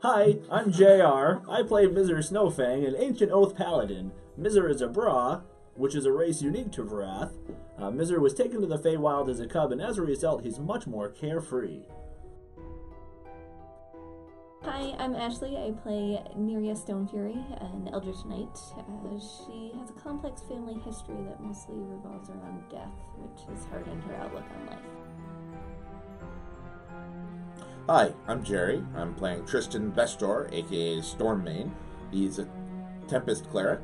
Hi, I'm JR. I play Mizr Snowfang, an Ancient Oath Paladin. Mizr is a Brah, which is a race unique to Vrath. Mizr was taken to the Feywild as a cub, and as a result, he's much more carefree. Hi, I'm Ashley. I play Neriah Stonefury, an Eldritch Knight. She has a complex family history that mostly revolves around death, which has hardened her outlook on life. Hi, I'm Jerry. I'm playing Tristan Bestor, aka Stormmane. He's a Tempest Cleric,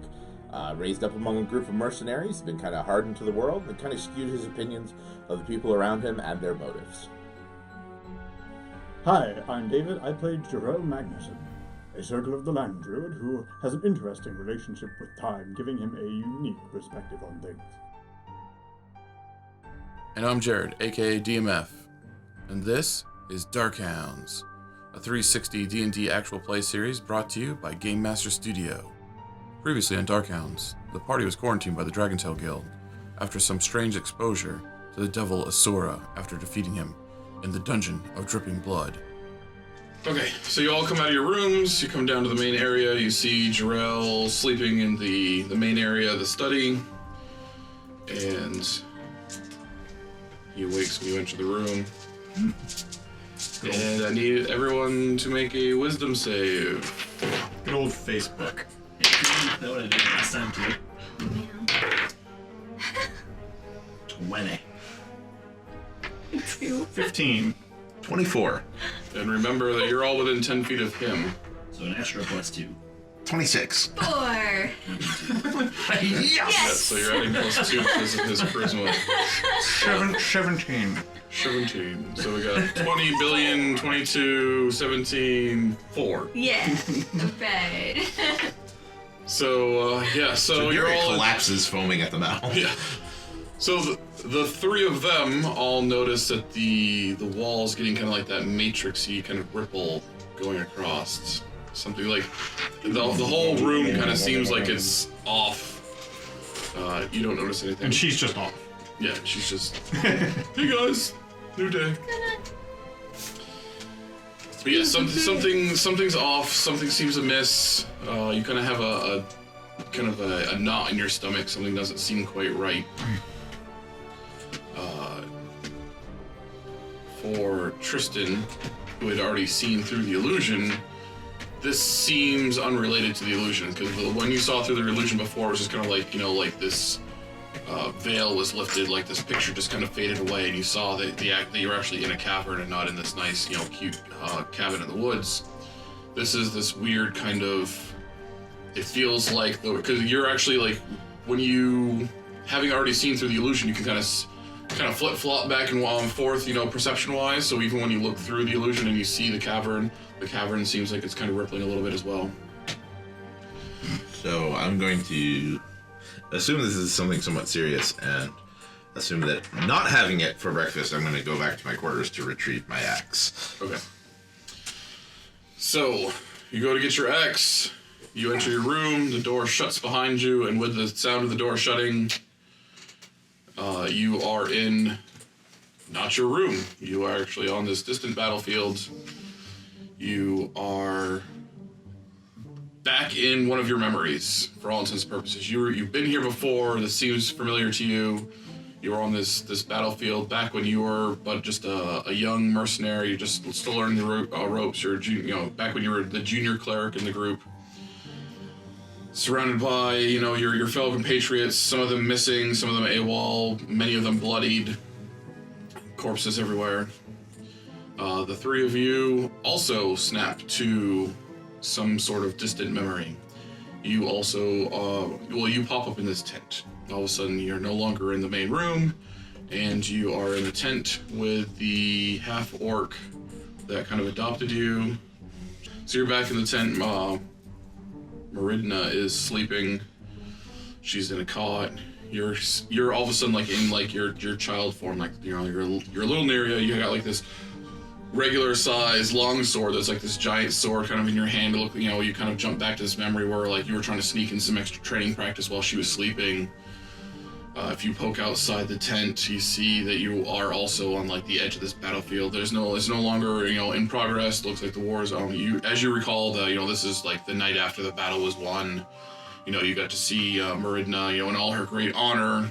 raised up among a group of mercenaries, been kind of hardened to the world, and kind of skewed his opinions of the people around him and their motives. Hi, I'm David. I play Jorell Magnusson, a Circle of the Land Druid who has an interesting relationship with time, giving him a unique perspective on things. And I'm Jared, aka DM.F, and this is Darkhounds, a 360 D&D actual play series brought to you by Game Master Studio. Previously on Darkhounds, the party was quarantined by the DragonTail Guild after some strange exposure to the devil Asura after defeating him in the Dungeon of Dripping Blood. Okay, so you all come out of your rooms, you come down to the main area, you see Jorell sleeping in the main area of the study, and he awakes when you enter the room. Cool. And I need everyone to make a wisdom save. Good old Facebook. That what I did last time too. Yeah. 20. 2. 15. 24. And remember that you're all within 10 feet of him. So an extra +2. 26. 4. Yes! Yeah, so you're adding +2 because of his charisma. 17. 17. So we got 20 billion, 22, 17, 4. Yeah. Right. So, so you're all... collapses foaming at the mouth. Yeah. So the three of them all notice that the wall's getting kind of like that matrixy kind of ripple going across. Something like the whole room kind of seems like it's off. You don't notice anything. And she's just off. Yeah, she's just, hey guys, new day. But yeah, something's off. Something seems amiss. You kind of have a knot in your stomach. Something doesn't seem quite right. For Tristan, who had already seen through the illusion, this seems unrelated to the illusion, because the one you saw through the illusion before was just kind of like, like this veil was lifted, like this picture just kind of faded away, and you saw that you were actually in a cavern and not in this nice, cute cabin in the woods. This is this weird kind of, it feels like, because you're actually like, when you, having already seen through the illusion, you can kind of flip-flop back and forth, perception-wise, so even when you look through the illusion and you see the cavern seems like it's kind of rippling a little bit as well. So I'm going to assume this is something somewhat serious and assume that not having it for breakfast, I'm going to go back to my quarters to retrieve my axe. Okay. So, you go to get your axe, you enter your room, the door shuts behind you, and with the sound of the door shutting, you are in not your room. You are actually on this distant battlefield. You are back in one of your memories, for all intents and purposes. You've been here before. This seems familiar to you. You were on this battlefield back when you were but just a young mercenary. You're just still learning the ropes. You're back when you were the junior cleric in the group. Surrounded by, your fellow compatriots, some of them missing, some of them AWOL, many of them bloodied, corpses everywhere. The three of you also snap to some sort of distant memory. You also, you pop up in this tent. All of a sudden, you're no longer in the main room, and you are in a tent with the half-orc that kind of adopted you. So you're back in the tent. Meridna is sleeping. She's in a cot. You're all of a sudden like in like your child form, like you're little Neriah. You got like this regular size long sword that's like this giant sword kind of in your hand. Look, you kind of jump back to this memory where like you were trying to sneak in some extra training practice while she was sleeping. If you poke outside the tent, you see that you are also on like the edge of this battlefield. It's no longer in progress. It looks like the war is on. As you recall, this is like the night after the battle was won. You got to see Meridna, in all her great honor.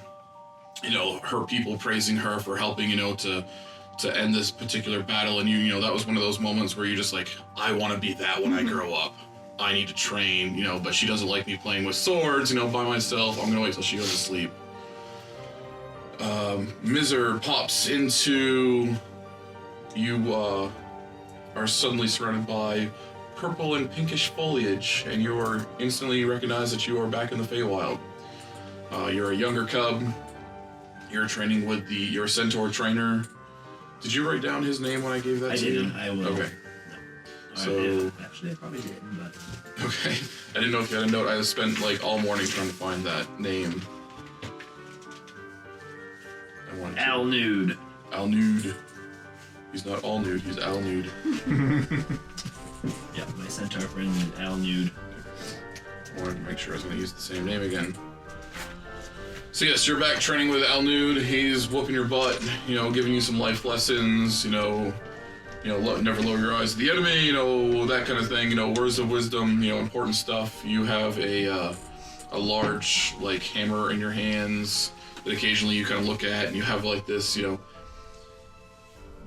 Her people praising her for helping, to end this particular battle, and that was one of those moments where you're just like, I want to be that when I grow up. I need to train, but she doesn't like me playing with swords, by myself. I'm gonna wait till she goes to sleep. Mizr pops into you. Are suddenly surrounded by purple and pinkish foliage, and you are instantly recognize that you are back in the Feywild. You're a younger cub. You're training with your centaur trainer. Did you write down his name when I gave that to you? I didn't. I will. Okay. No. So Actually, I probably didn't, but... Okay. I didn't know if you had a note. I spent like all morning trying to find that name. Al Nude. Al Nude. He's not all nude, he's Al Nude. Yeah, my centaur friend Al Nude. I wanted to make sure I was going to use the same name again. So yes, you're back training with Al Nude. He's whooping your butt, giving you some life lessons, never lower your eyes to the enemy, that kind of thing, words of wisdom, important stuff. You have a large, like, hammer in your hands that occasionally you kind of look at, and you have, like, this,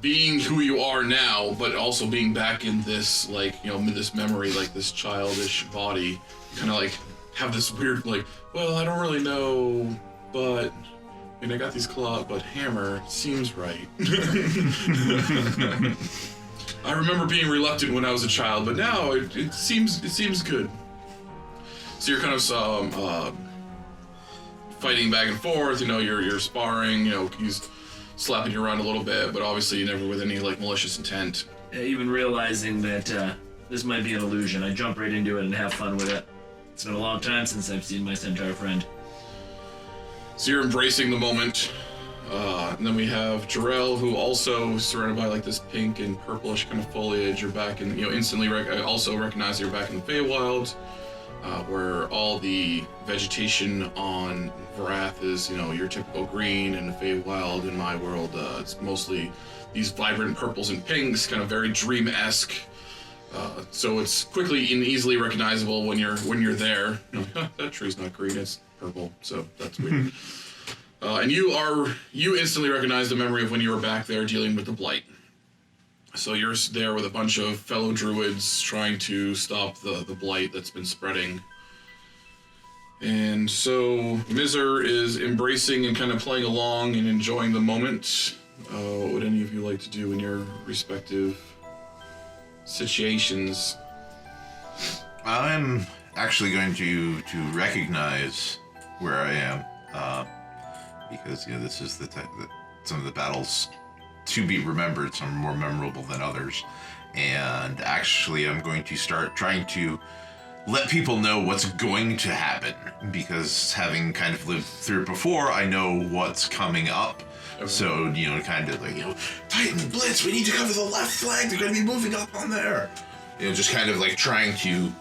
being who you are now, but also being back in this, like, this memory, like, this childish body. You kind of, like, have this weird, like, well, I don't really know, but... I got these claws, but hammer seems right. I remember being reluctant when I was a child, but now it seems good. So you're kind of fighting back and forth. You're sparring. He's slapping you around a little bit, but obviously never with any like malicious intent. Even realizing that this might be an illusion, I jump right into it and have fun with it. It's been a long time since I've seen my centaur friend. So you're embracing the moment, and then we have Jorell, who also is surrounded by like this pink and purplish kind of foliage. You're back in, instantly also recognize you're back in the Feywild, where all the vegetation on Vrath is, your typical green, and the Feywild in my world, it's mostly these vibrant purples and pinks, kind of very dream-esque. So it's quickly and easily recognizable when you're there. That tree's not green, it's purple, so that's weird. And you instantly recognize the memory of when you were back there dealing with the Blight. So you're there with a bunch of fellow druids trying to stop the Blight that's been spreading. And so Mizr is embracing and kind of playing along and enjoying the moment. What would any of you like to do in your respective situations? I'm actually going to recognize where I am, because this is the type that some of the battles to be remembered, some are more memorable than others, and actually I'm going to start trying to let people know what's going to happen, because having kind of lived through it before, I know what's coming up. Okay. So, kind of like, Titan Blitz, we need to cover the left flank, they're going to be moving up on there. Just kind of like trying to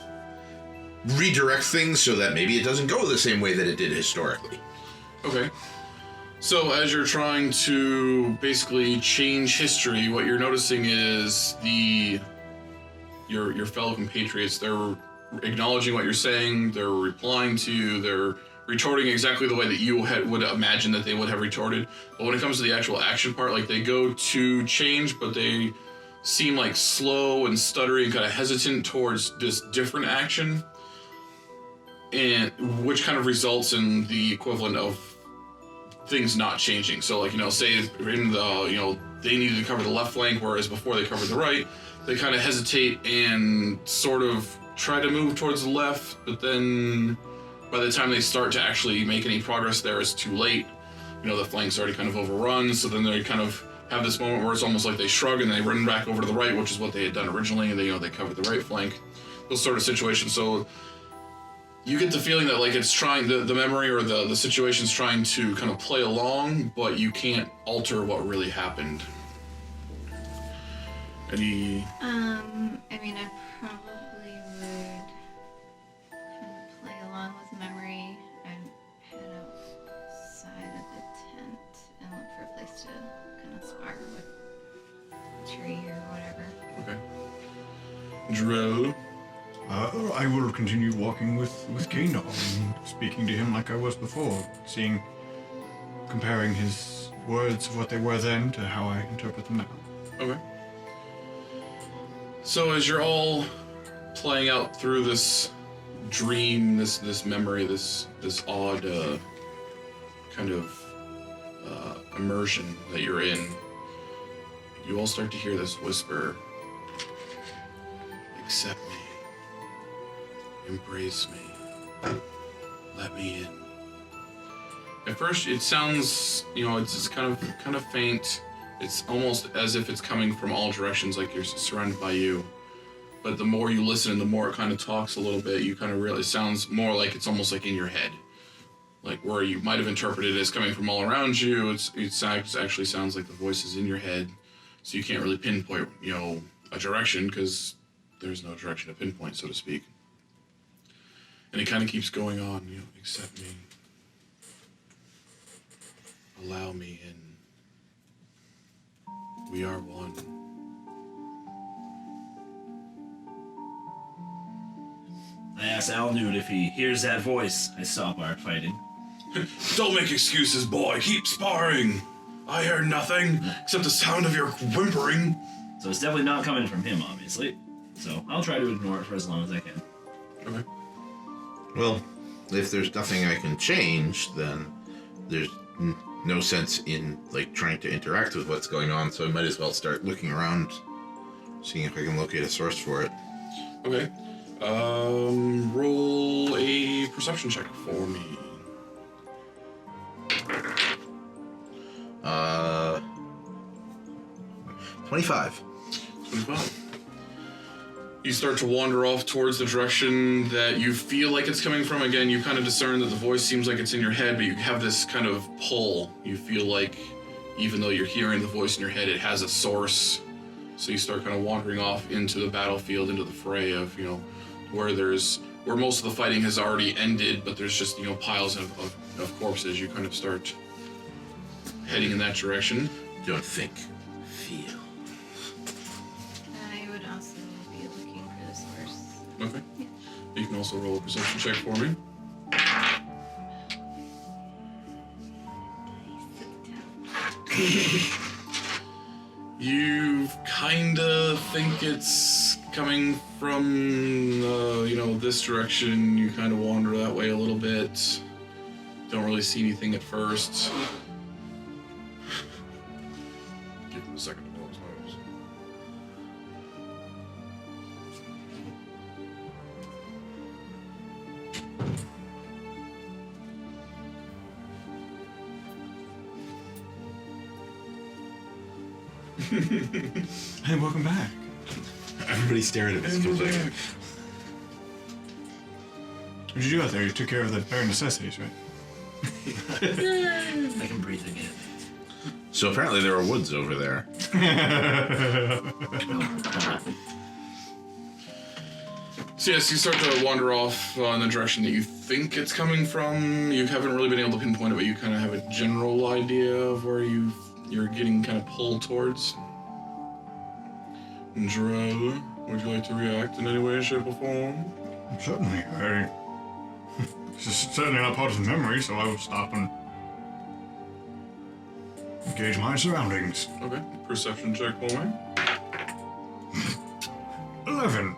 redirect things so that maybe it doesn't go the same way that it did historically. Okay. So as you're trying to basically change history, what you're noticing is your fellow compatriots, they're acknowledging what you're saying, they're replying to you, they're retorting exactly the way that you would imagine that they would have retorted. But when it comes to the actual action part, like they go to change, but they seem like slow and stuttery and kind of hesitant towards this different action, and which kind of results in the equivalent of things not changing. So like, say in the, they needed to cover the left flank, whereas before they covered the right, they kind of hesitate and sort of try to move towards the left, but then by the time they start to actually make any progress there, it's too late. The flank's already kind of overrun, so then they kind of have this moment where it's almost like they shrug and they run back over to the right, which is what they had done originally, and they covered the right flank. Those sort of situations. So you get the feeling that like it's trying, the memory or the situation's trying to kind of play along, but you can't alter what really happened. Any... I probably would kind of play along with memory and head outside Jorell? I will continue walking with Kano and speaking to him like I was before, comparing his words of what they were then to how I interpret them now. Okay. So as you're all playing out through this dream, this memory, this odd kind of immersion that you're in, you all start to hear this whisper. Accept me. Embrace me. Let me in. At first, it sounds, it's just kind of faint. It's almost as if it's coming from all directions, like you're surrounded by you. But the more you listen, the more it kind of talks a little bit. You kind of realize it sounds more like it's almost like in your head, like where you might have interpreted it as coming from all around you. It actually sounds like the voice is in your head, so you can't really pinpoint, a direction because there's no direction to pinpoint, so to speak. And it kind of keeps going on, accept me. Allow me in. We are one. I ask Alnude if he hears that voice. I stop our fighting. Don't make excuses, boy. Keep sparring. I heard nothing except the sound of your whimpering. So it's definitely not coming from him, obviously. So I'll try to ignore it for as long as I can. Okay. Well, if there's nothing I can change, then there's no sense in trying to interact with what's going on. So I might as well start looking around, seeing if I can locate a source for it. Okay. Roll a perception check for me. 25. 25. You start to wander off towards the direction that you feel like it's coming from. Again, you kind of discern that the voice seems like it's in your head, but you have this kind of pull. You feel like even though you're hearing the voice in your head, it has a source. So you start kind of wandering off into the battlefield, into the fray of, where most of the fighting has already ended, but there's just, piles of corpses. You kind of start heading in that direction. Don't think, feel. I would also be looking for the source. Okay. Yeah. You can also roll a perception check for me. You kinda think it's coming from, this direction. You kind of wander that way a little bit. Don't really see anything at first. Give him a second to blow his nose. Hey, welcome back. Everybody's staring at us. What did you do out there? You took care of the bare necessities, right? I can breathe again. So apparently there are woods over there. So yes, you start to wander off in the direction that you think it's coming from. You haven't really been able to pinpoint it, but you kind of have a general idea of where you're getting kind of pulled towards. Jorell, would you like to react in any way, shape, or form? Certainly. This is certainly not part of the memory, so I will stop and engage my surroundings. Okay, perception check for me. 11.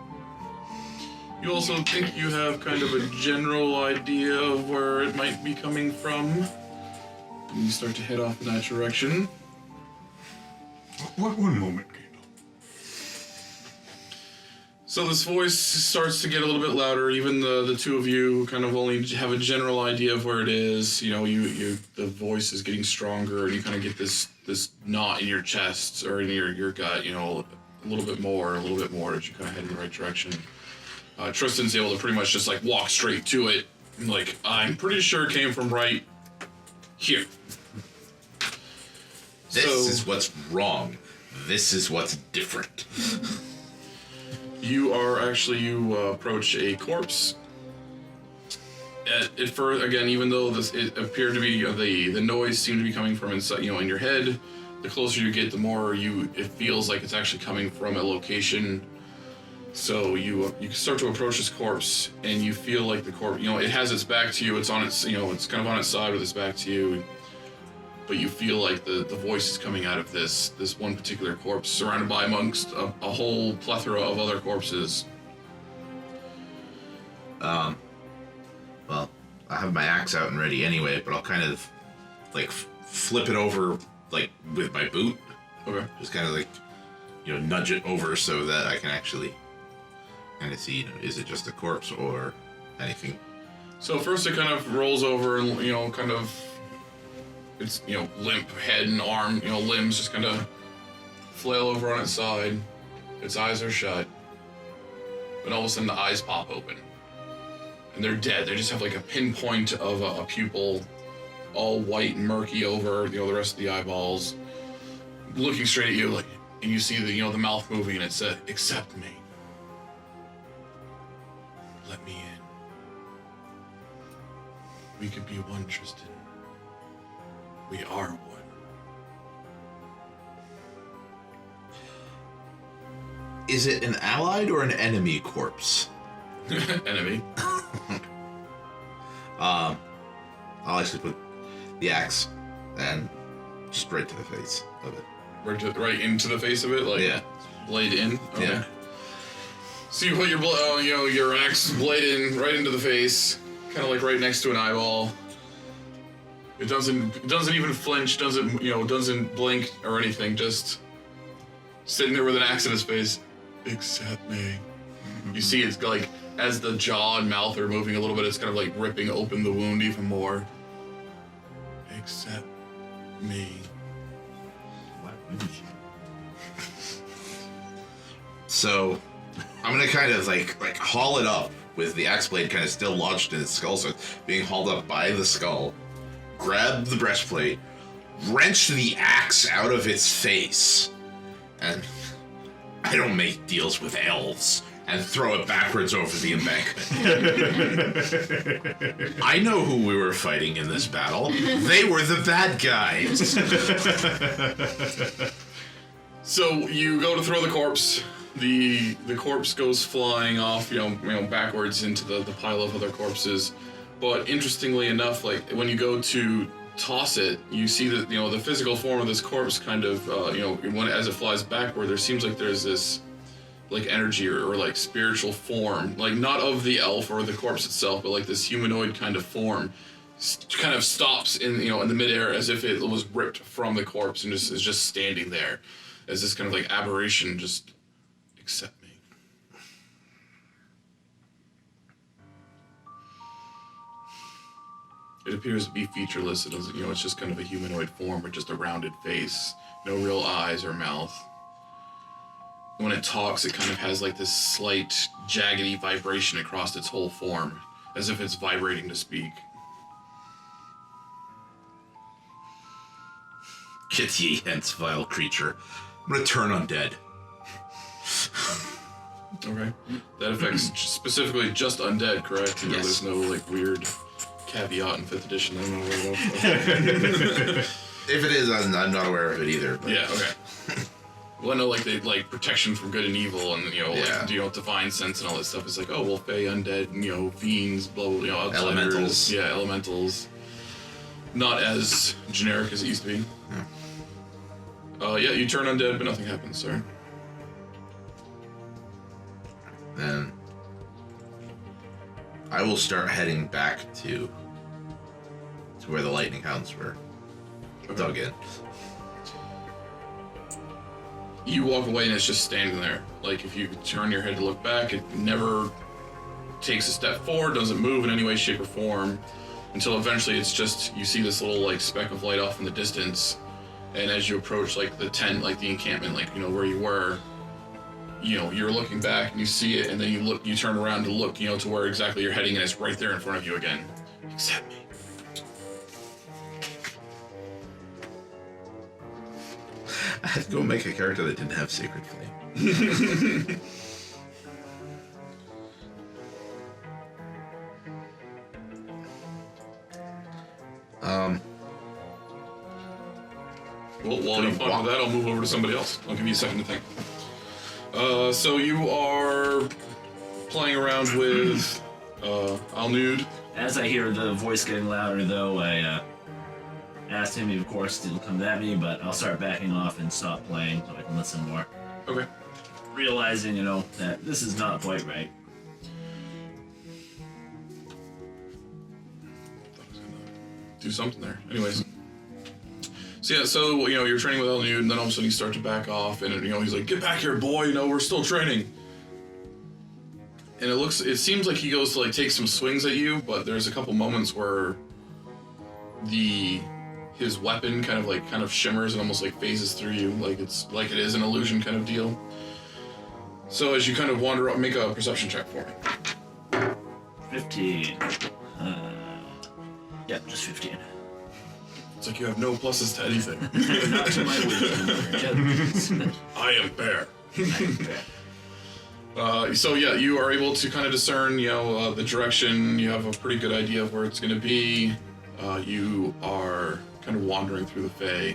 You also think you have kind of a general idea of where it might be coming from. And you start to head off in that direction. One moment, Candle. So this voice starts to get a little bit louder. Even the two of you kind of only have a general idea of where it is. The voice is getting stronger, and you kind of get this knot in your chest or in your gut. A little bit more as you kind of head in the right direction. Tristan's able to pretty much just walk straight to it. I'm pretty sure it came from right here. This is what's wrong. This is what's different. You approach a corpse. At first, again, even though it appeared to be the noise seemed to be coming from inside, in your head, the closer you get, the more it feels like it's actually coming from a location So you start to approach this corpse, and you feel like the corpse, it has its back to you. It's on its, it's kind of on its side with its back to you. But you feel like the voice is coming out of this one particular corpse, surrounded by amongst a whole plethora of other corpses. Well, I have my axe out and ready anyway, but I'll kind of like flip it over like with my boot. Okay. Just kind of like, nudge it over so that I can actually kind of see, is it just a corpse or anything? So first it kind of rolls over and, kind of, its, limp head and arm, limbs just kind of flail over on its side. Its eyes are shut. But all of a sudden the eyes pop open. And they're dead. They just have like a pinpoint of a pupil, all white and murky over, the rest of the eyeballs. Looking straight at you, like, and you see the mouth moving, and it said, "Accept me. Let me in. We could be one, Tristan. We are one." Is it an allied or an enemy corpse? Enemy. I'll actually put the axe and just right to the face of it. Right into the face of it, like blade in. Okay. Yeah. So you put your your axe blade in right into the face, kind of like right next to an eyeball. It doesn't even flinch, doesn't blink or anything. Just sitting there with an axe in his face. Accept me. You see, it's like as the jaw and mouth are moving a little bit, it's kind of like ripping open the wound even more. Accept me. So, I'm gonna kind of like haul it up with the axe blade kind of still lodged in its skull, so it's being hauled up by the skull. Grab the breastplate, wrench the axe out of its face, and I don't make deals with elves, and throw it backwards over the embankment. I know who we were fighting in this battle. They were the bad guys. So you go to throw the corpse. The corpse goes flying off, backwards into the pile of other corpses. But interestingly enough, like when you go to toss it, you see that the physical form of this corpse kind of as it flies backward, there seems like there's this like energy or like spiritual form, like not of the elf or the corpse itself, but like this humanoid kind of form, kind of stops in in the midair as if it was ripped from the corpse and is just standing there as this kind of like aberration. Just accept me. It appears to be featureless. It doesn't, it's just kind of a humanoid form with just a rounded face, no real eyes or mouth. When it talks, it kind of has like this slight, jaggedy vibration across its whole form, as if it's vibrating to speak. Get ye hence, vile creature. Return undead. Okay. That affects specifically just undead, correct? Yes. There's no like weird caveat in 5th edition. I don't know where to go. If it is, I'm not aware of it either. But. Yeah, okay. Well, I know, like, they like protection from good and evil, and divine sense and all that stuff. It's like, oh, well, fey, undead, fiends, blah blah, outsiders, elementals. Yeah, elementals. Not as generic as it used to be. Yeah. You turn undead, but nothing happens. Sorry. Then I will start heading back to where the lightning hounds were dug in. You walk away and it's just standing there. Like, if you turn your head to look back, it never takes a step forward, doesn't move in any way, shape, or form, until eventually it's just, you see this little, like, speck of light off in the distance, and as you approach, like, the tent, like, the encampment, like, where you were, you're looking back and you see it, and then you turn around to look, to where exactly you're heading, and it's right there in front of you again. Accept me. I had to go make a character that didn't have Sacred Flame. Well, while you find that, I'll move over to somebody else. I'll give you a second to think. So you are playing around with Alnud. As I hear the voice getting louder, though, I asked him, of course, to come at me, but I'll start backing off and stop playing so I can listen more. Okay. Realizing, that this is not quite right. Do something there. Anyways. So you're training with Alnud, and then all of a sudden you start to back off, and he's like, "Get back here, boy! We're still training." And it seems like he goes to take some swings at you, but there's a couple moments where his weapon kind of shimmers and almost phases through you, like it is an illusion kind of deal. So as you kind of wander up, make a perception check for me. 15. Yep, just 15. It's like you have no pluses to anything. Not to my wisdom. I am bear. So you are able to kind of discern, the direction. You have a pretty good idea of where it's going to be. You are kind of wandering through the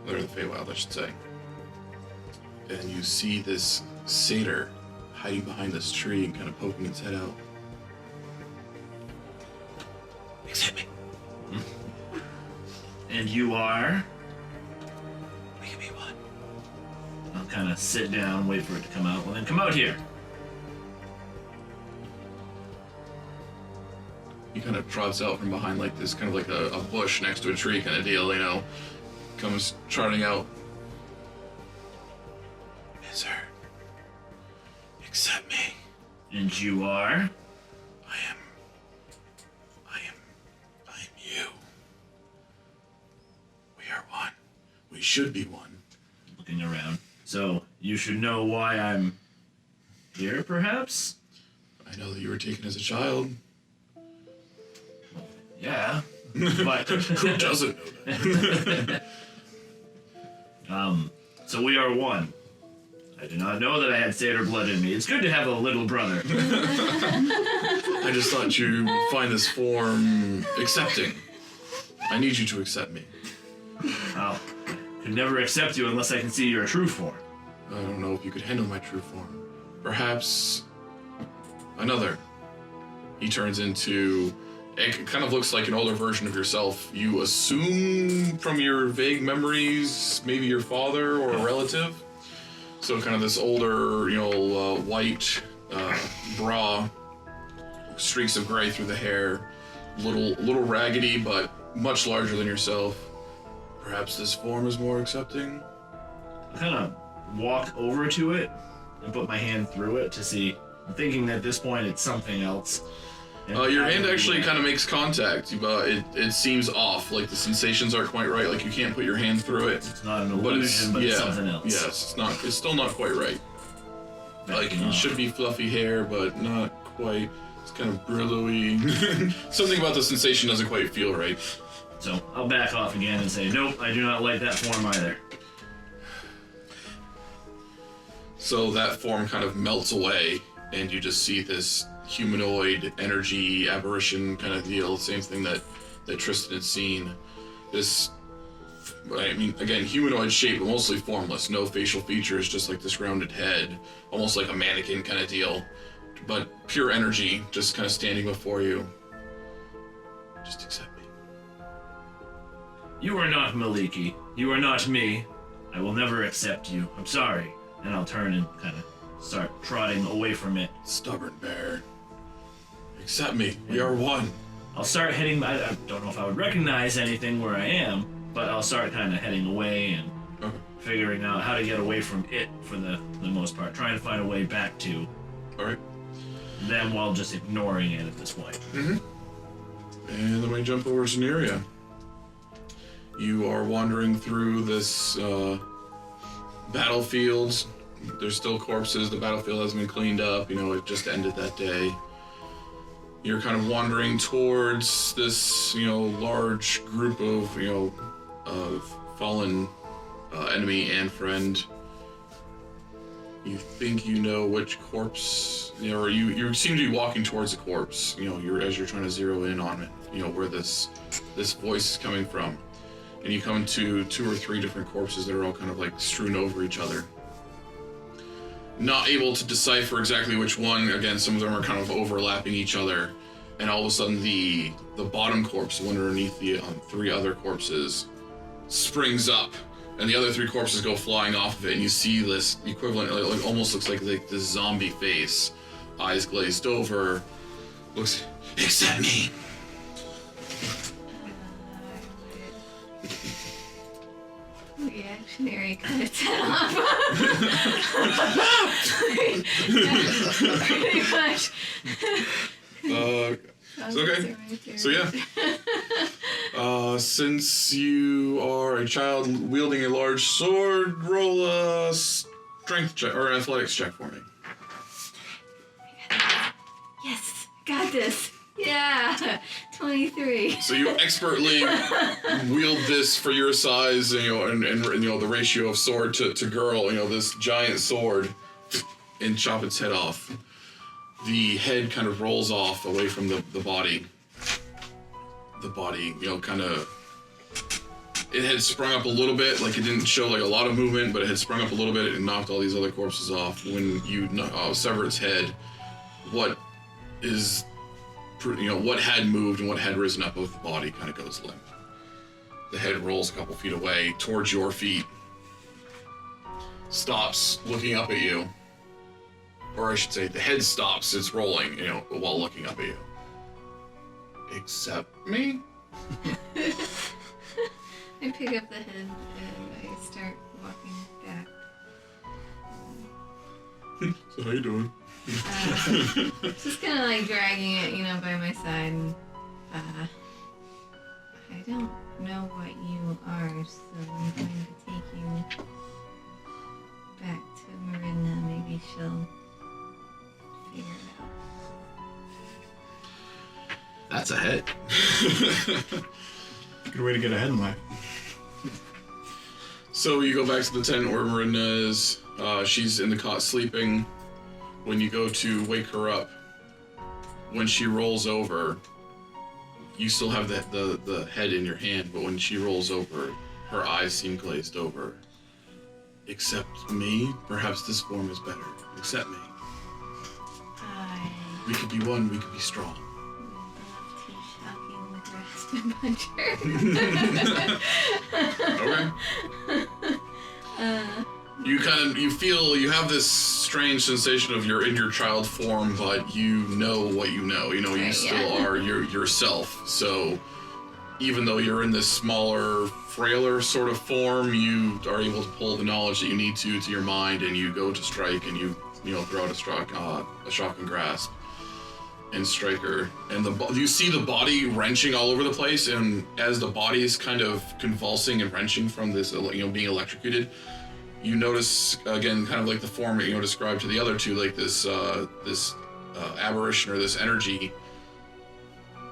Feywild, I should say. And you see this satyr hiding behind this tree and kind of poking its head out. Accept me. And you are? Give me one. I'll kind of sit down, wait for it to come out. Well, then come out here. He kind of trots out from behind this kind of a bush next to a tree kind of deal, comes trotting out. Mizr, accept me. And you are? I am you. We are one. We should be one. Looking around. So, you should know why I'm here, perhaps? I know that you were taken as a child. Yeah. But who doesn't know that? So we are one. I did not know that I had satyr blood in me. It's good to have a little brother. I just thought you'd find this form accepting. I need you to accept me. I could never accept you unless I can see your true form. I don't know if you could handle my true form. Perhaps another. He turns into... It kind of looks like an older version of yourself. You assume from your vague memories, maybe your father or a relative. So kind of this older, white Brah, streaks of gray through the hair, little raggedy, but much larger than yourself. Perhaps this form is more accepting. I kind of walk over to it and put my hand through it to see. I'm thinking that at this point it's something else. Your hand actually kind of makes contact, but it seems off. The sensations aren't quite right. You can't put your hand through it. It's not an illusion, but it's something else. Yes, it's still not quite right. It should be fluffy hair, but not quite. It's kind of brillowy. Something about the sensation doesn't quite feel right. So I'll back off again and say, nope, I do not like that form either. So that form kind of melts away, and you just see this humanoid energy apparition kind of deal. Same thing that Tristan had seen. This, again, humanoid shape, but mostly formless. No facial features, just this rounded head. Almost like a mannequin kind of deal. But pure energy, just kind of standing before you. Just accept me. You are not Maliki. You are not me. I will never accept you. I'm sorry. And I'll turn and kind of start trotting away from it. Stubborn bear. Accept me. We are one. I'll start heading. I don't know if I would recognize anything where I am, but I'll start kind of heading away and figuring out how to get away from it for the most part. Trying to find a way back to them while just ignoring it at this point. Mm-hmm. And then we jump over to Neriah. You are wandering through this battlefield. There's still corpses. The battlefield hasn't been cleaned up. It just ended that day. You're kind of wandering towards this, large group of fallen enemy and friend. You think you know which corpse, or you seem to be walking towards a corpse. As you're trying to zero in on it, where this voice is coming from, and you come to 2 or 3 different corpses that are all kind of strewn over each other. not able to decipher exactly which one. Again, some of them are kind of overlapping each other, and all of a sudden the bottom corpse, the one underneath the 3 other corpses, springs up, and the other 3 corpses go flying off of it, and you see this equivalent, like almost looks like this zombie face, eyes glazed over, looks, accept me. Reactionary kind of set off. Pretty much. Okay. So yeah. Since you are a child wielding a large sword, roll a strength check or athletics check for me. Yes, got this. Yeah, 23. So you expertly wield this for your size, and the ratio of sword to girl, this giant sword, and chop its head off. The head kind of rolls off away from the body. The body, it had sprung up a little bit, like it didn't show like a lot of movement, but it had sprung up a little bit and knocked all these other corpses off. When you sever its head, what had moved and what had risen up of the body kind of goes limp. The head rolls a couple feet away towards your feet, stops looking up at you, or I should say the head stops its rolling, while looking up at you. Accept me? I pick up the head and I start walking back. So how you doing? Just kind of like dragging it, by my side. And, I don't know what you are, so I'm going to take you back to Marina. Maybe she'll figure it out. That's a hit. Good way to get ahead in life. So you go back to the tent where Marina is. She's in the cot sleeping. When you go to wake her up, when she rolls over, you still have the head in your hand, but when she rolls over, her eyes seem glazed over. Accept me? Perhaps this form is better. Accept me. We could be one, we could be strong. Okay. You have this strange sensation of you're in your child form, but you know what you know. You still are yourself. So even though you're in this smaller, frailer sort of form, you are able to pull the knowledge that you need to your mind, and you go to strike, and you throw out a shocking grasp and strike her. And you see the body wrenching all over the place, and as the body is kind of convulsing and wrenching from this, being electrocuted, you notice again, kind of like the form that described to the other two, like this aberration or this energy,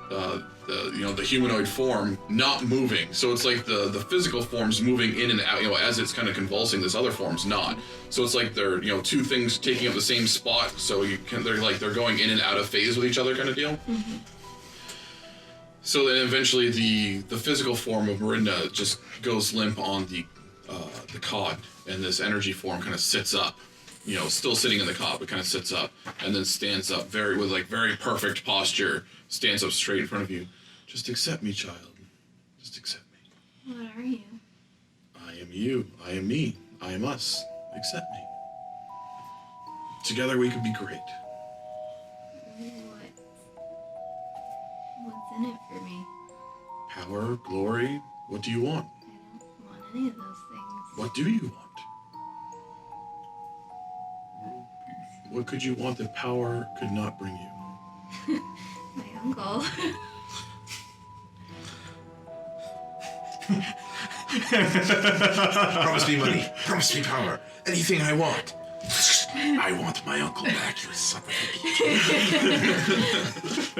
the humanoid form not moving. So it's like the physical form's moving in and out, as it's kind of convulsing. This other form's not. So it's like they're two things taking up the same spot. So they're going in and out of phase with each other, kind of deal. Mm-hmm. So then eventually the physical form of Marina just goes limp on the cot, and this energy form kind of sits up, still sitting in the cot, but kind of sits up, and then stands up very perfect posture, stands up straight in front of you. Just accept me, child. Just accept me. What are you? I am you. I am me. I am us. Accept me. Together we could be great. What's in it for me? Power, glory. What do you want? I don't want any of those things. What do you want? What could you want that power could not bring you? My uncle. Promise me money. Promise me power. Anything I want. I want my uncle back, you son of a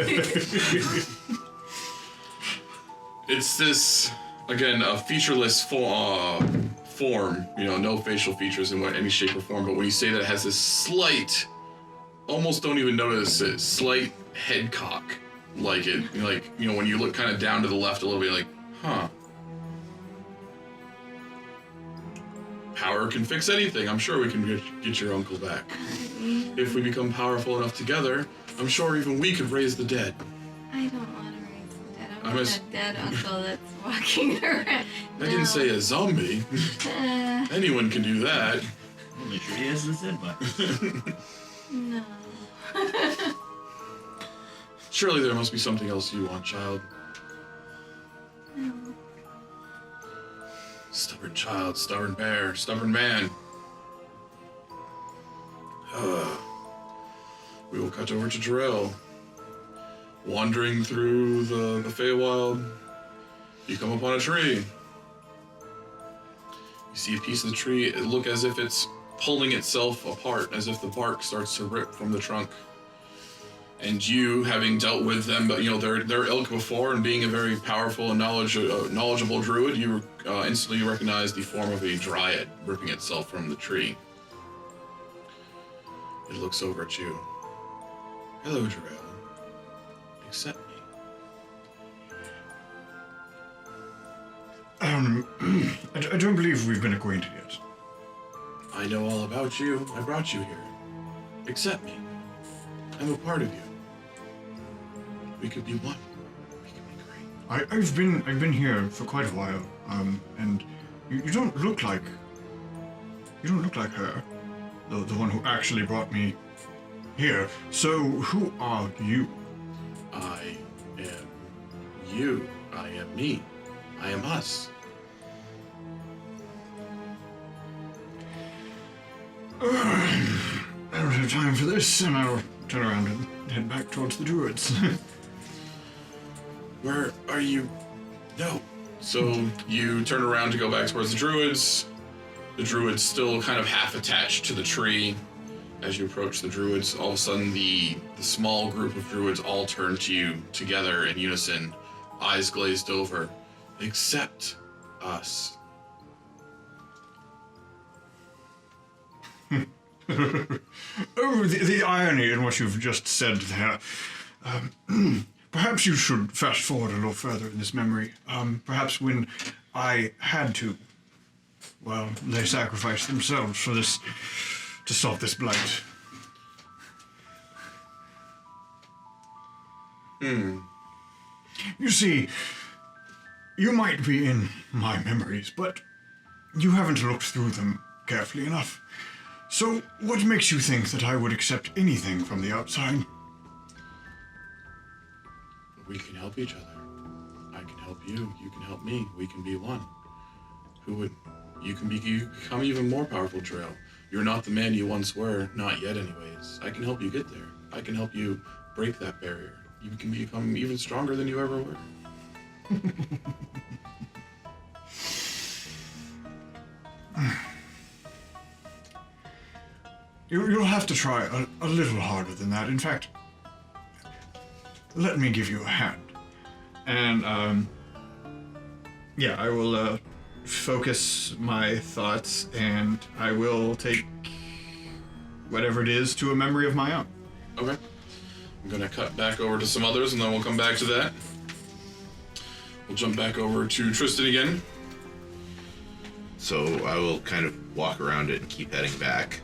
bitch. It's this, again, a featureless form, no facial features in any shape or form, but when you say that it has this slight, almost don't even notice it, slight head cock. When you look kind of down to the left a little bit, huh. power can fix anything. I'm sure we can get your uncle back. If we become powerful enough together, I'm sure even we could raise the dead. I don't want to raise the dead. I want a dead uncle that's walking around. I didn't say a zombie. Anyone can do that. Make sure he has the Zed button. No. Surely there must be something else you want, child. No. Stubborn child, stubborn bear, stubborn man. We will cut over to Jorell. Wandering through the Feywild, you come upon a tree. You see a piece of the tree. It looks as if it's pulling itself apart, as if the bark starts to rip from the trunk. And you, having dealt with them, but their ilk before, and being a very powerful and knowledgeable druid, you instantly recognize the form of a dryad ripping itself from the tree. It looks over at you. Hello, Jorell. Accept me. I don't believe we've been acquainted yet. I know all about you. I brought you here. Accept me. I'm a part of you. We could be one. We could be great. I've been here for quite a while, and you don't look like her, the one who actually brought me here. So who are you? I am you. I am me. I am us. I don't have time for this, and I'll turn around and head back towards the Druids. Where are you? No. So you turn around to go back towards the Druids. The Druids still kind of half attached to the tree. As you approach the Druids, all of a sudden the small group of Druids all turn to you together in unison, eyes glazed over. Accept us. Oh, the irony in what you've just said there. Perhaps you should fast forward a little further in this memory. Perhaps when I had to, well, they sacrificed themselves for this, to stop this blight. You see, you might be in my memories, but you haven't looked through them carefully enough. So, what makes you think that I would accept anything from the outside? We can help each other. I can help you. You can help me. We can be one. You can become even more powerful, Jorell. You're not the man you once were. Not yet, anyways. I can help you get there. I can help you break that barrier. You can become even stronger than you ever were. You'll have to try a little harder than that. In fact, let me give you a hand. And, yeah, I will focus my thoughts, and I will take whatever it is to a memory of my own. Okay. I'm going to cut back over to some others, and then we'll come back to that. We'll jump back over to Tristan again. So I will kind of walk around it and keep heading back.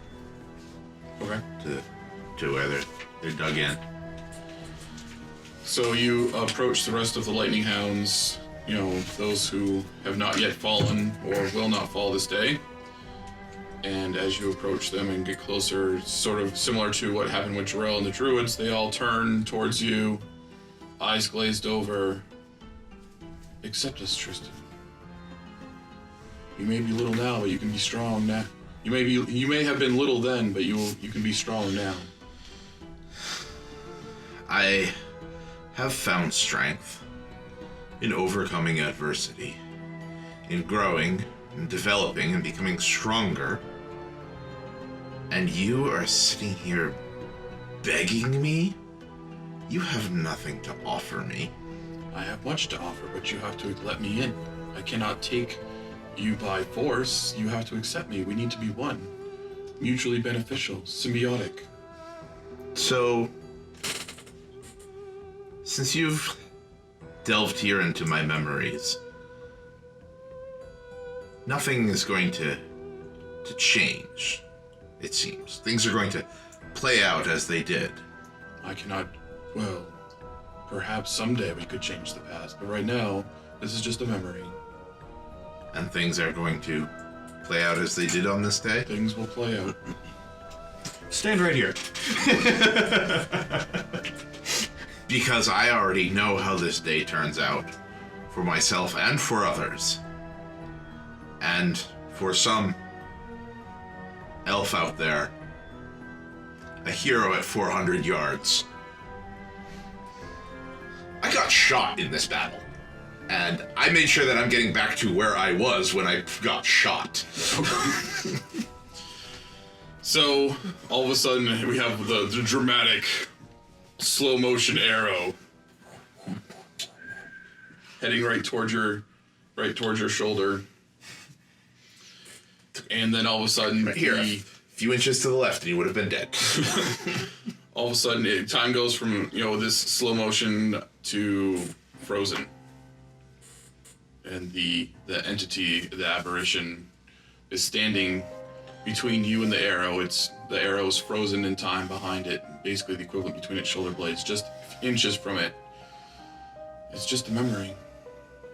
Okay. To where they're dug in. So you approach the rest of the lightning hounds, those who have not yet fallen or will not fall this day. And as you approach them and get closer, sort of similar to what happened with Jorell and the Druids, they all turn towards you, eyes glazed over. Accept us, Tristan. You may be little now, but you can be strong now. You may have been little then, but you can be strong now. I have found strength in overcoming adversity, in growing and developing and becoming stronger. And you are sitting here begging me? You have nothing to offer me. I have much to offer, but you have to let me in. I cannot take you by force. You have to accept me. We need to be one. Mutually beneficial, symbiotic. So, since you've delved here into my memories, nothing is going to to change, it seems. Things are going to play out as they did. I cannot... Well, perhaps someday we could change the past, but right now, this is just a memory. And things are going to play out as they did on this day? Things will play out. Stand right here. Because I already know how this day turns out. For myself and for others. And for some elf out there, a hero at 400 yards. I got shot in this battle. And I made sure that I'm getting back to where I was when I got shot. So, all of a sudden, we have the dramatic slow motion arrow heading right towards your shoulder. And then all of a sudden, right here, a few inches to the left, and you would have been dead. All of a sudden, time goes from, this slow motion to frozen. And the entity, the apparition, is standing between you and the arrow. The arrow is frozen in time behind it, basically the equivalent between its shoulder blades, just inches from it. It's just a memory.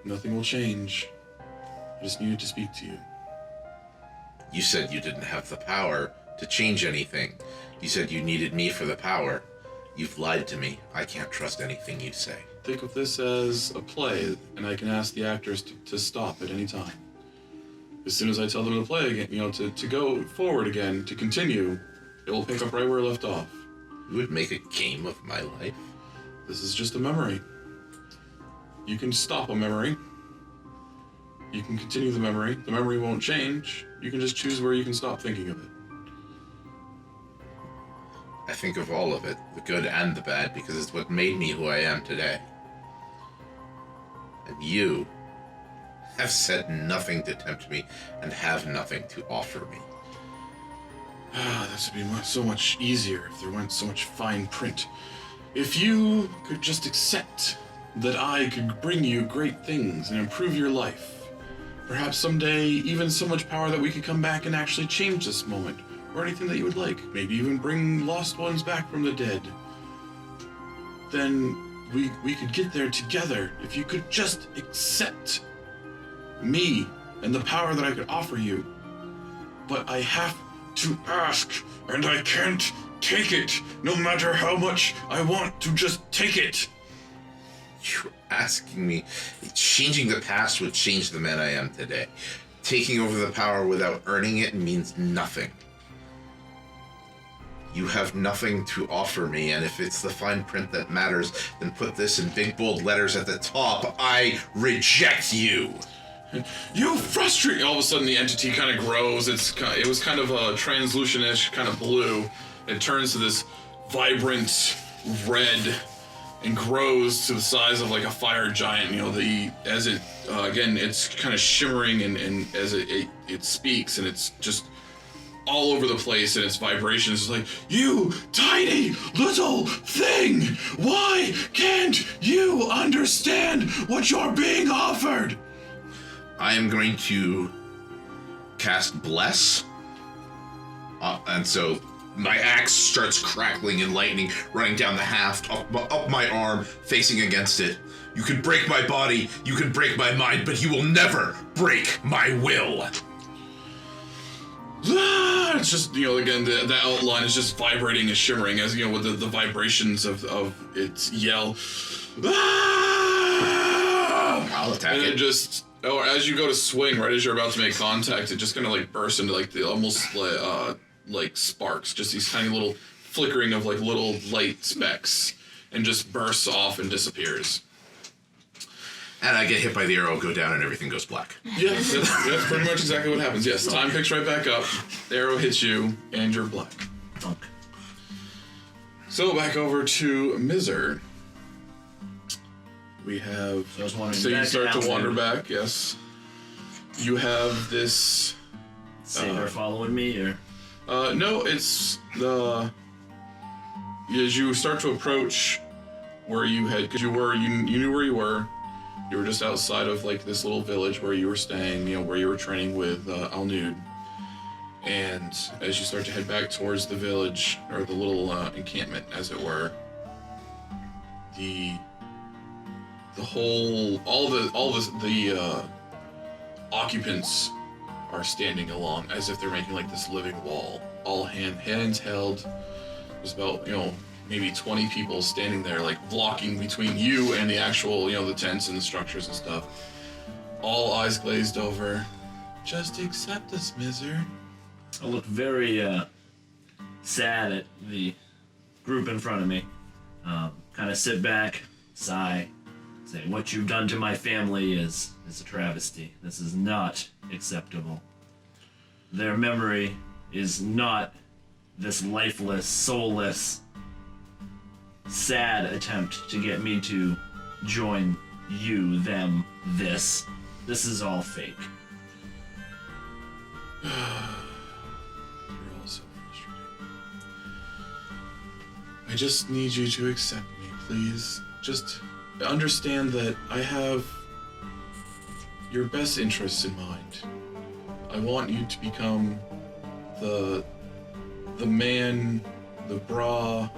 Nothing will change. I just needed to speak to you. You said you didn't have the power to change anything. You said you needed me for the power. You've lied to me. I can't trust anything you say. Think of this as a play, and I can ask the actors to stop at any time. As soon as I tell them to play again, to go forward again, to continue, it will pick up right where it left off. You would make a game of my life? This is just a memory. You can stop a memory. You can continue the memory. The memory won't change. You can just choose where you can stop thinking of it. I think of all of it, the good and the bad, because it's what made me who I am today. And you have said nothing to tempt me and have nothing to offer me. This would be so much easier if there weren't so much fine print. If you could just accept that I could bring you great things and improve your life. Perhaps someday even so much power that we could come back and actually change this moment. Or anything that you would like. Maybe even bring lost ones back from the dead. Then we could get there together if you could just accept me and the power that I could offer you. But I have to ask, and I can't take it, no matter how much I want to just take it. You're asking me, changing the past would change the man I am today. Taking over the power without earning it means nothing. You have nothing to offer me, and if it's the fine print that matters, then put this in big bold letters at the top. I reject you. You frustrate. All of a sudden, the entity kind of grows. It was kind of a translucent-ish kind of blue. It turns to this vibrant red and grows to the size of like a fire giant. As it again, it's kind of shimmering, and as it speaks, and it's just all over the place, and its vibrations is like, you tiny little thing! Why can't you understand what you're being offered? I am going to cast Bless. And so my axe starts crackling and lightning running down the haft, up my arm, facing against it. You can break my body, you can break my mind, but you will never break my will. It's just, again, the outline is just vibrating and shimmering as, with the vibrations of its yell. I'll attack and it. it just, as you go to swing, right as you're about to make contact, it just kind of like bursts into like the almost like sparks, just these tiny little flickering of like little light specks, and just bursts off and disappears. And I get hit by the arrow, go down, and everything goes black. Yes, that's pretty much exactly what happens. Yes, time picks right back up, the arrow hits you, and you're black. So back over to Mizr. We have... So you start to wander back, yes. You have this... Say they're following me, or... No, it's the... As you start to approach where you had... Because you knew where you were. You were just outside of like this little village where you were staying, where you were training with Al-Nud. And as you start to head back towards the village, or the little encampment, as it were, all the occupants are standing along as if they're making like this living wall. All hands held. There's about, maybe 20 people standing there, like blocking between you and the actual, the tents and the structures and stuff. All eyes glazed over. Just accept us, Mizr. I look very sad at the group in front of me. Kind of sit back, sigh, say, what you've done to my family is a travesty. This is not acceptable. Their memory is not this lifeless, soulless, sad attempt to get me to join you, them, this. This is all fake. You're all so frustrating. I just need you to accept me, please. Just understand that I have your best interests in mind. I want you to become the man, the Brah,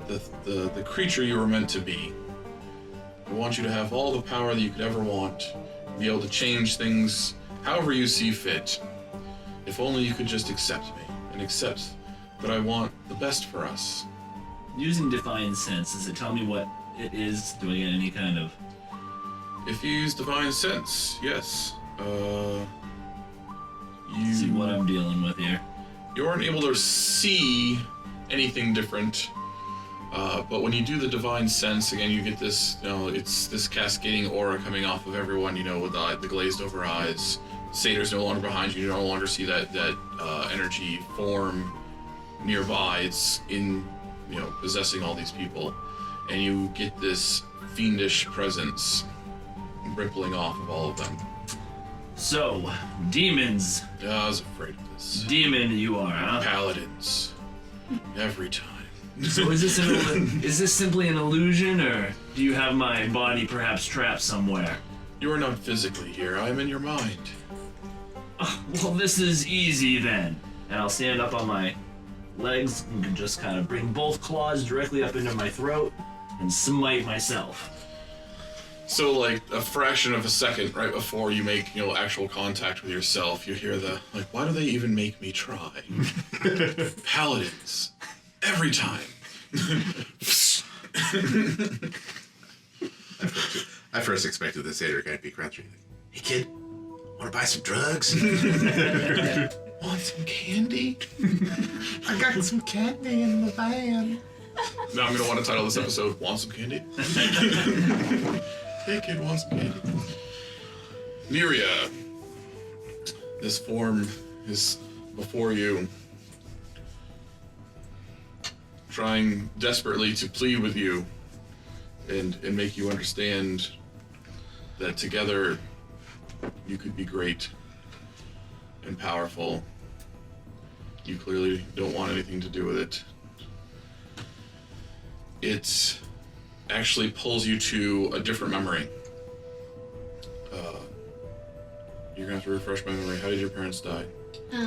the creature you were meant to be. I want you to have all the power that you could ever want, be able to change things however you see fit. If only you could just accept me, and accept that I want the best for us. Using Divine Sense, does it tell me what it is? Do I get any kind of... If you use Divine Sense, yes. You see what I'm dealing with here. You aren't able to see anything different, but when you do the Divine Sense, again, you get this, it's this cascading aura coming off of everyone, with the glazed over eyes. Satyr's no longer behind you. You no longer see that energy form nearby. It's in, possessing all these people. And you get this fiendish presence rippling off of all of them. So, demons. I was afraid of this. Demon you are, huh? Paladins. Every time. So is this simply an illusion, or do you have my body perhaps trapped somewhere? You are not physically here. I am in your mind. Well, this is easy then. And I'll stand up on my legs and just kind of bring both claws directly up into my throat and smite myself. So, like, a fraction of a second right before you make, actual contact with yourself, you hear why do they even make me try? Paladins. Every time. I first expected the satyr guy to be crouching. Hey, kid. Want to buy some drugs? Want some candy? I got some candy in the van. Now I'm going to want to title this episode, Want Some Candy? Hey kid, want some candy? Neriah, this form is before you, trying desperately to plead with you and make you understand that together you could be great and powerful. You clearly don't want anything to do with it. It actually pulls you to a different memory. You're gonna have to refresh my memory. How did your parents die?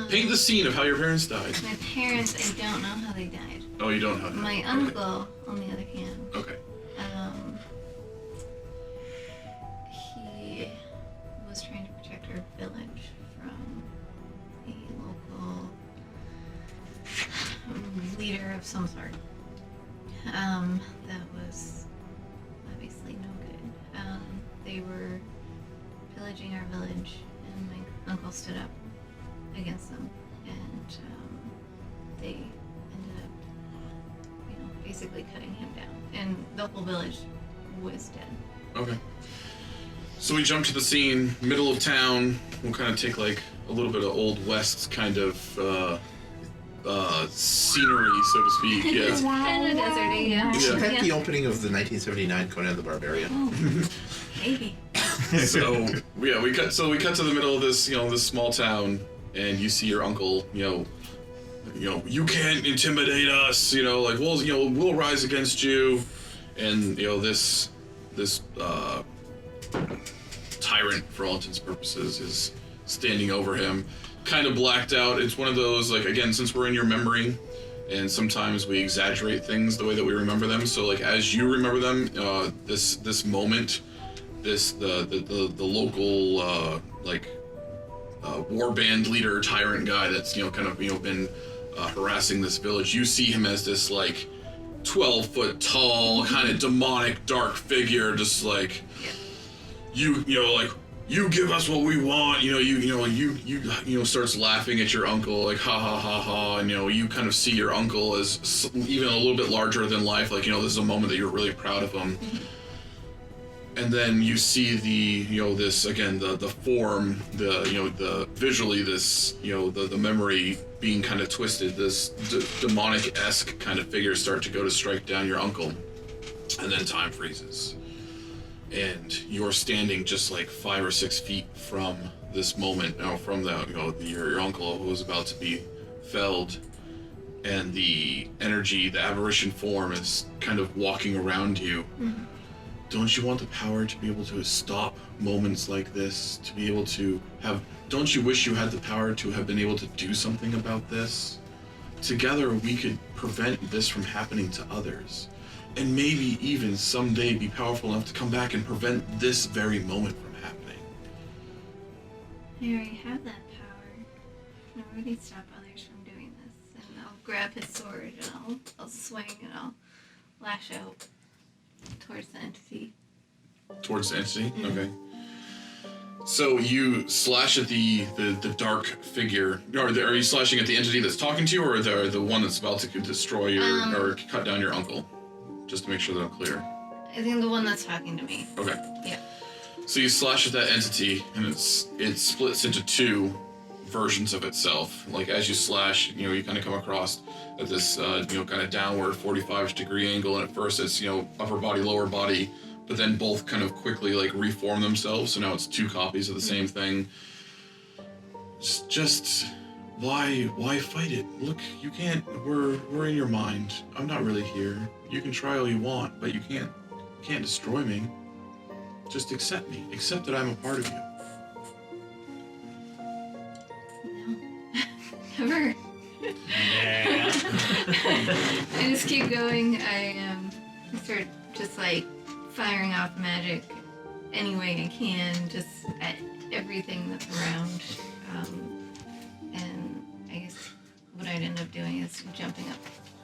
Paint the scene of how your parents died. My parents, I don't know how they died. Oh, you don't know how they died. My uncle, on the other hand. Okay. He was trying to protect our village from a local leader of some sort. That was obviously no good. They were pillaging our village, and my uncle stood up against them, and they ended up, basically cutting him down, and the whole village was dead. Okay. So we jump to the scene, middle of town. We'll kind of take like a little bit of Old West kind of scenery, so to speak. Yeah. Kind of deserty, yeah. Isn't that the opening of the 1979 Conan the Barbarian? Oh, maybe. So we cut to the middle of this, this small town, and you see your uncle, you can't intimidate us, we'll rise against you, and this tyrant, for all intents and purposes, is standing over him. kind of blacked out. It's one of those, like, again, since we're in your memory, and sometimes we exaggerate things the way that we remember them. So, like, as you remember them, this moment, the local warband leader, tyrant guy that's kind of been harassing this village. You see him as this like 12-foot tall, kind of demonic, dark figure, just like you give us what we want. You starts laughing at your uncle, like ha ha ha ha, and you kind of see your uncle as even a little bit larger than life. Like this is a moment that you're really proud of him. And then you see this again, the form, the visually this, the memory being kind of twisted, this demonic-esque kind of figure start to go to strike down your uncle. And then time freezes. And you're standing just like 5 or 6 feet from this moment, from your uncle who was about to be felled. And the energy, the aberration form is kind of walking around you. Mm-hmm. Don't you want the power to be able to stop moments like this? To be able to have... Don't you wish you had the power to have been able to do something about this? Together, we could prevent this from happening to others. And maybe even someday be powerful enough to come back and prevent this very moment from happening. I already have that power. I can already stop others from doing this. And I'll grab his sword and I'll swing and I'll lash out. Towards the entity. Towards the entity? Mm-hmm. Okay. So you slash at the dark figure. Are you slashing at the entity that's talking to you, or the one that's about to destroy your or cut down your uncle? Just to make sure that I'm clear. I think the one that's talking to me. Okay. Yeah. So you slash at that entity, and it splits into 2 versions of itself. Like as you slash, you kind of come across at this kind of downward 45-degree angle, and at first it's upper body, lower body, but then both kind of quickly like reform themselves, so now it's 2 copies of the same thing. Just why fight it? Look, you can't. We're in your mind. I'm not really here. You can try all you want, but you can't destroy me. Just accept me. Accept that I'm a part of you. Never. Yeah. I just keep going. I start just like firing off magic any way I can, just at everything that's around. And I guess what I'd end up doing is jumping up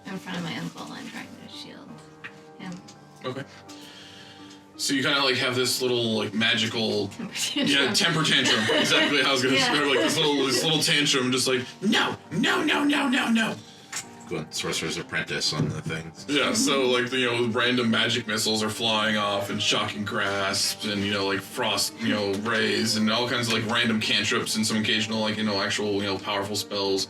in front of my uncle and trying to shield him. Okay. So you kind of like have this little like magical, temper tantrum. Exactly how I was gonna describe like this little tantrum, just like no. Going Sorcerer's Apprentice on the things. Yeah. So like random magic missiles are flying off and shocking grasps and like frost rays and all kinds of like random cantrips and some occasional like actual powerful spells.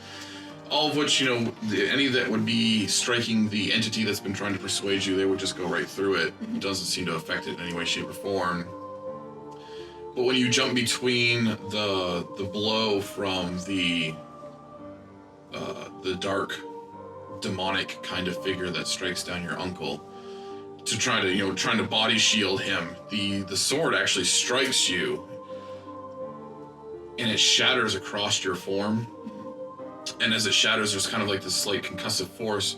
All of which, any that would be striking the entity that's been trying to persuade you, they would just go right through it. It doesn't seem to affect it in any way, shape, or form. But when you jump between the blow from the dark, demonic kind of figure that strikes down your uncle, to try to, trying to body shield him, the sword actually strikes you, and it shatters across your form. And as it shatters, there's kind of like this slight concussive force,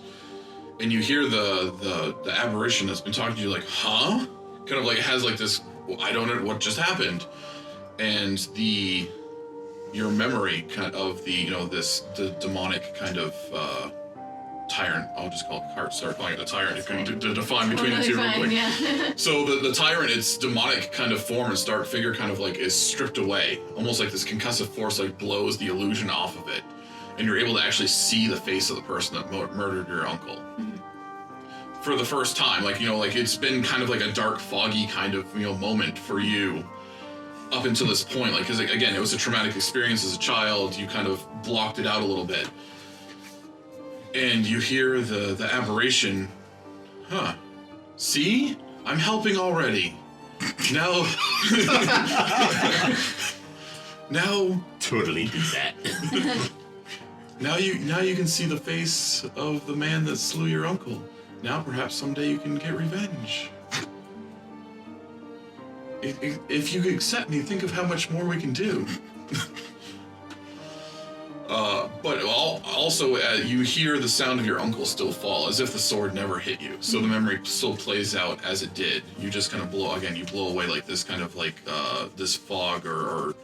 and you hear the aberration that's been talking to you like, huh? Kind of like has like this, I don't know what just happened, and your memory kind of the demonic kind of tyrant. I'll just start calling it the tyrant to define between the two real quick. Yeah. So the tyrant, its demonic kind of form and stark figure kind of like is stripped away, almost like this concussive force like blows the illusion off of it. And you're able to actually see the face of the person that murdered your uncle. Mm-hmm. For the first time, like it's been kind of like a dark, foggy kind of moment for you up until this point. Like, because again, it was a traumatic experience as a child. You kind of blocked it out a little bit, and you hear the aberration. Huh? See, I'm helping already. Now, now, Totally do that. Now you can see the face of the man that slew your uncle. Now perhaps someday you can get revenge. If you could accept me, think of how much more we can do. also, you hear the sound of your uncle still fall, as if the sword never hit you. So the memory still plays out as it did. You just kind of blow away like this kind of like this fog or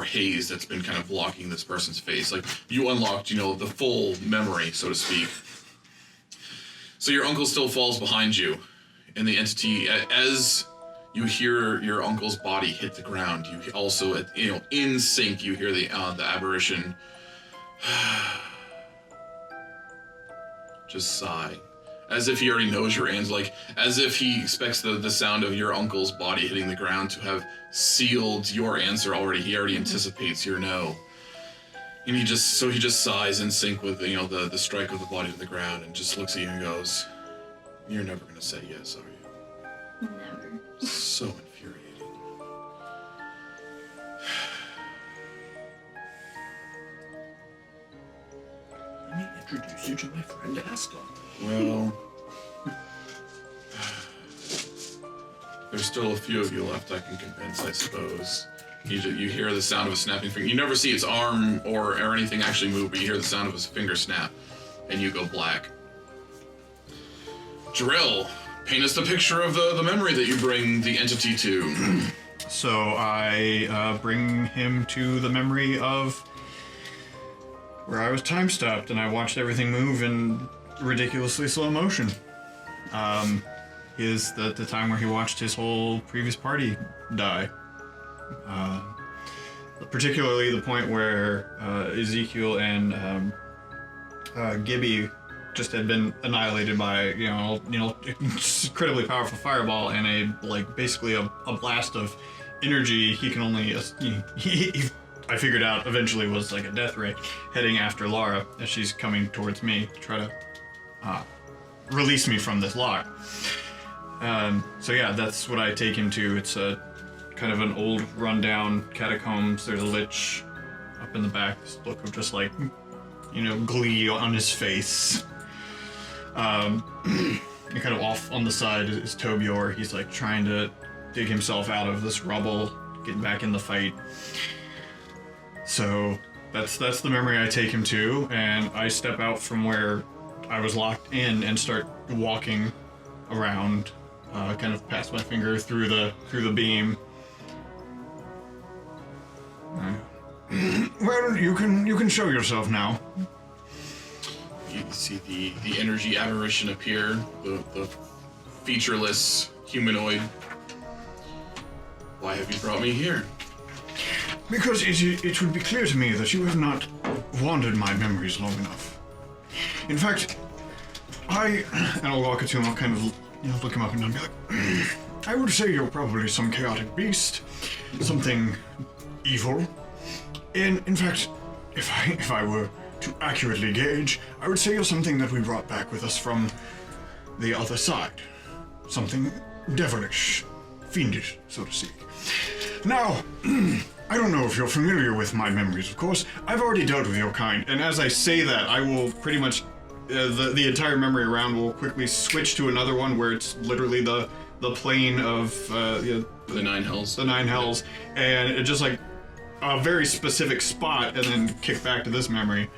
haze that's been kind of blocking this person's face. Like you unlocked, the full memory, so to speak. So your uncle still falls behind you, and the entity, as you hear your uncle's body hit the ground, you also, in sync, you hear the aberration just sigh, as if he already knows your answer, like as if he expects the sound of your uncle's body hitting the ground to have sealed your answer already. He already anticipates your no, and he just sighs in sync with the strike of the body to the ground, and just looks at you and goes, "You're never gonna say yes, are you?" Never. So infuriating. Let me introduce you to my friend Ascot. Well, there's still a few of you left I can convince, I suppose. You hear the sound of a snapping finger. You never see its arm or anything actually move, but you hear the sound of his finger snap, and you go black. Jorell, paint us the picture of the memory that you bring the entity to. So I bring him to the memory of where I was time stopped and I watched everything move in ridiculously slow motion. Is the time where he watched his whole previous party die. Particularly the point where Ezekiel and Gibby just had been annihilated by incredibly powerful fireball and basically a blast of energy. He can only I figured out eventually was like a death ray heading after Lara as she's coming towards me to try to release me from this lock. So yeah, that's what I take him to. It's a kind of an old rundown catacombs. There's a lich up in the back, this look of just like glee on his face. And kind of off on the side is Tobior. He's like trying to dig himself out of this rubble, get back in the fight. So that's the memory I take him to, and I step out from where I was locked in and start walking around, kind of pass my finger through the beam. Well, you can show yourself now. You see the energy aberration appear, the featureless humanoid. Why have you brought me here? Because it would be clear to me that you have not wandered my memories long enough. In fact, and I'll walk to him, I'll kind of look him up and down and be like, I would say you're probably some chaotic beast, something evil. And in fact, if I were to accurately gauge, I would say you're something that we brought back with us from the other side. Something devilish, fiendish, so to speak. Now, I don't know if you're familiar with my memories, of course. I've already dealt with your kind, and as I say that, I will pretty much, the entire memory around will quickly switch to another one where it's literally the plane of the Nine Hells. The Nine Hells, and it just like a very specific spot, and then kick back to this memory.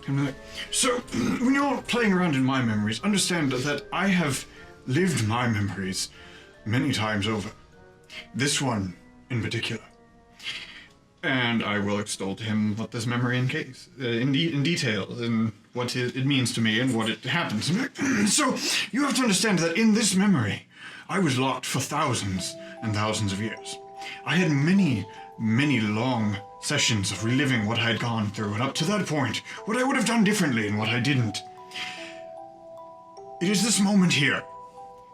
And like, so, when you're playing around in my memories, understand that I have lived my memories many times over. This one in particular. And I will extol to him what this memory in detail, and what it means to me and what it happens. So, you have to understand that in this memory, I was locked for thousands and thousands of years. I had many, many long sessions of reliving what I had gone through, and up to that point, what I would have done differently and what I didn't. It is this moment here.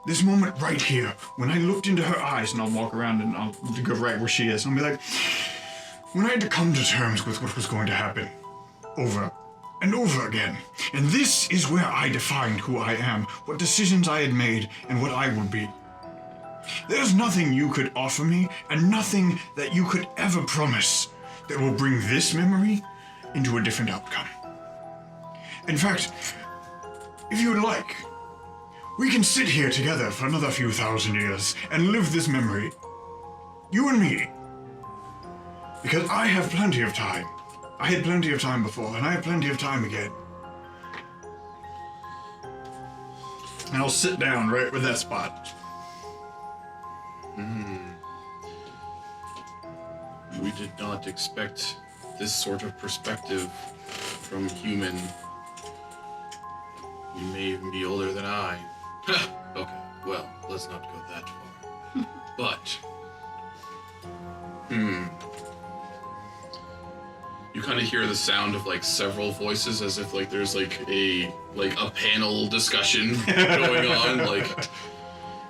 This moment right here, when I looked into her eyes, and I'll walk around and I'll go right where she is, and I'll be like, when I had to come to terms with what was going to happen, over and over again. And this is where I defined who I am, what decisions I had made, and what I would be. There's nothing you could offer me, and nothing that you could ever promise that will bring this memory into a different outcome. In fact, if you would like, we can sit here together for another few thousand years and live this memory. You and me. Because I have plenty of time. I had plenty of time before, and I have plenty of time again. And I'll sit down right with that spot. We did not expect this sort of perspective from human. You may even be older than I. Okay, well, let's not go that far. But, you kind of hear the sound of like several voices, as if like there's like a panel discussion going on, like,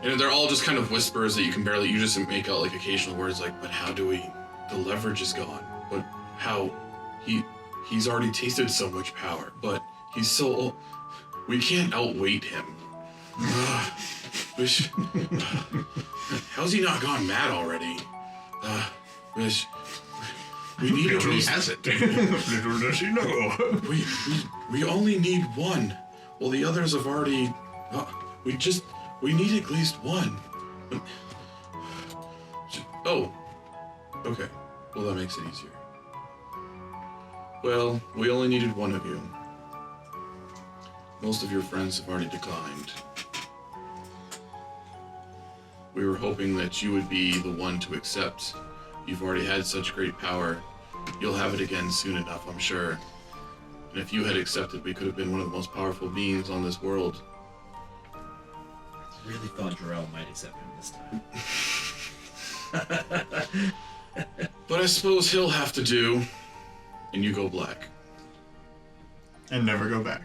and they're all just kind of whispers that you just make out like occasional words like, but how do we? The leverage is gone. But how? He's already tasted so much power, but he's so old. We can't outweight him. How's he not gone mad already? We need at least... hasn't. Little does he know. We only need one. Well, the others have already... we need at least one. Oh. Okay. Well, that makes it easier. Well, we only needed one of you. Most of your friends have already declined. We were hoping that you would be the one to accept. You've already had such great power. You'll have it again soon enough, I'm sure. And if you had accepted, we could have been one of the most powerful beings on this world. I really thought Jorell might accept him this time. But I suppose he'll have to do. And you go black. And never go back.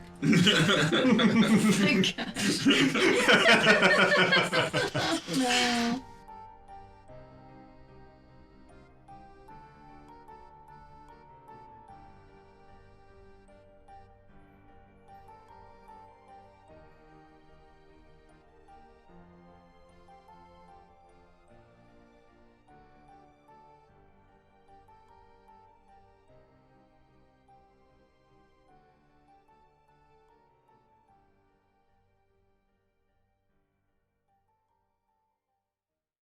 No.